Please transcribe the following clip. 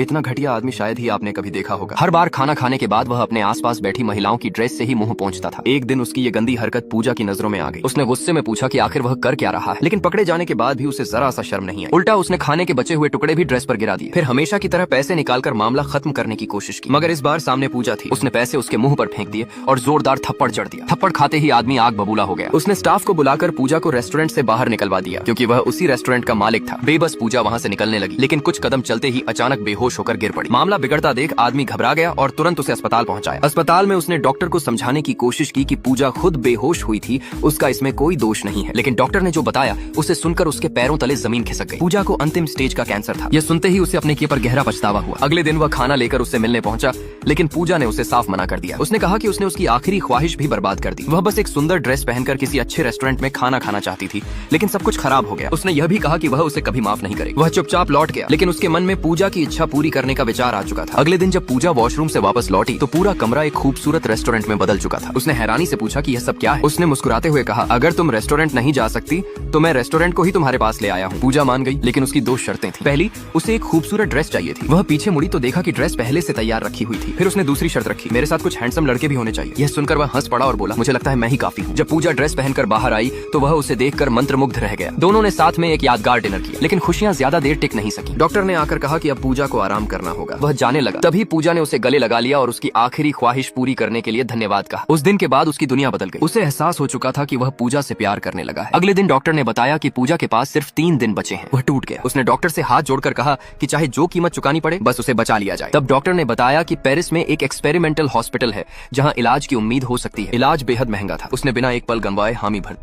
इतना घटिया आदमी शायद ही आपने कभी देखा होगा। हर बार खाना खाने के बाद वह अपने आसपास बैठी महिलाओं की ड्रेस से ही मुंह पोंछता था। एक दिन उसकी ये गंदी हरकत पूजा की नजरों में आ गई। उसने गुस्से में पूछा कि आखिर वह कर क्या रहा है, लेकिन पकड़े जाने के बाद भी उसे जरा सा शर्म नहीं आई। उल्टा उसने खाने के बचे हुए टुकड़े भी ड्रेस पर गिरा दिए। फिर हमेशा की तरह पैसे निकालकर मामला खत्म करने की कोशिश की, मगर इस बार सामने पूजा थी। उसने पैसे उसके मुंह पर फेंक दिए और जोरदार थप्पड़ जड़ दिया। थप्पड़ खाते ही आदमी आग बबूला हो गया। उसने स्टाफ को बुलाकर पूजा को रेस्टोरेंट से बाहर निकलवा दिया, क्योंकि वह उसी रेस्टोरेंट का मालिक था। बेबस पूजा वहाँ से निकलने लगी, लेकिन कुछ कदम चलते ही अचानक बेहोश होकर गिर पड़ी। मामला बिगड़ता देख आदमी घबरा गया और तुरंत उसे अस्पताल पहुंचाया। अस्पताल में उसने डॉक्टर को समझाने की कोशिश की कि पूजा खुद बेहोश हुई थी, उसका इसमें कोई दोष नहीं है। लेकिन डॉक्टर ने जो बताया उसे सुनकर उसके पैरों तले जमीन खिसक गई। पूजा को अंतिम स्टेज का कैंसर था। यह सुनते ही उसे अपने किए पर गहरा पछतावा हुआ। अगले दिन वह खाना लेकर उससे मिलने पहुंचा, लेकिन पूजा ने उसे साफ मना कर दिया। उसने कहा कि उसने उसकी आखिरी ख्वाहिश भी बर्बाद कर दी। वह बस एक सुंदर ड्रेस पहनकर किसी अच्छे रेस्टोरेंट में खाना खाना चाहती थी, लेकिन सब कुछ खराब हो गया। उसने यह भी कहा कि वह उसे कभी माफ नहीं करेगी। वह चुपचाप लौट गया, लेकिन उसके मन में पूजा की इच्छा पूरी करने का विचार आ चुका था। अगले दिन जब पूजा वॉशरूम से वापस लौटी तो पूरा कमरा एक खूबसूरत रेस्टोरेंट में बदल चुका था। उसने हैरानी से पूछा कि यह सब क्या है। उसने मुस्कुराते हुए कहा, अगर तुम रेस्टोरेंट नहीं जा सकती तो मैं रेस्टोरेंट को ही तुम्हारे पास ले आया हूँ। पूजा मान गई, लेकिन उसकी दो शर्तें थी। पहली, उसे एक खूबसूरत ड्रेस चाहिए थी। वह पीछे मुड़ी तो देखा कि ड्रेस पहले से तैयार रखी हुई थी। फिर उसने दूसरी शर्त रखी, मेरे साथ कुछ हैंडसम लड़के भी होने चाहिए। यह सुनकर वह हंस पड़ा और बोला, मुझे लगता है मैं ही काफी हूँ। जब पूजा ड्रेस पहनकर बाहर आई तो वह उसे देखकर मंत्रमुग्ध रह गया। दोनों ने साथ में एक यादगार डिनर किया, लेकिन खुशियां ज्यादा देर टिक नहीं सकी। डॉक्टर ने आकर कहा कि अब पूजा को आराम करना होगा। वह जाने लगा। तभी पूजा ने उसे गले लगा लिया और उसकी आखिरी ख्वाहिश पूरी करने के लिए धन्यवाद कहा। उस दिन के बाद उसकी दुनिया बदल गई। उसे एहसास हो चुका था कि वह पूजा से प्यार करने लगा है। अगले दिन डॉक्टर ने बताया कि पूजा के पास सिर्फ 3 दिन बचे हैं। वह टूट गया। उसने डॉक्टर से हाथ जोड़कर कहा कि चाहे जो कीमत चुकानी पड़े, बस उसे बचा लिया जाए। तब डॉक्टर ने बताया कि पेरिस में एक एक्सपेरिमेंटल हॉस्पिटल है जहाँ इलाज की उम्मीद हो सकती है। इलाज बेहद महंगा था। उसने बिना एक पल गंवाए हामी भर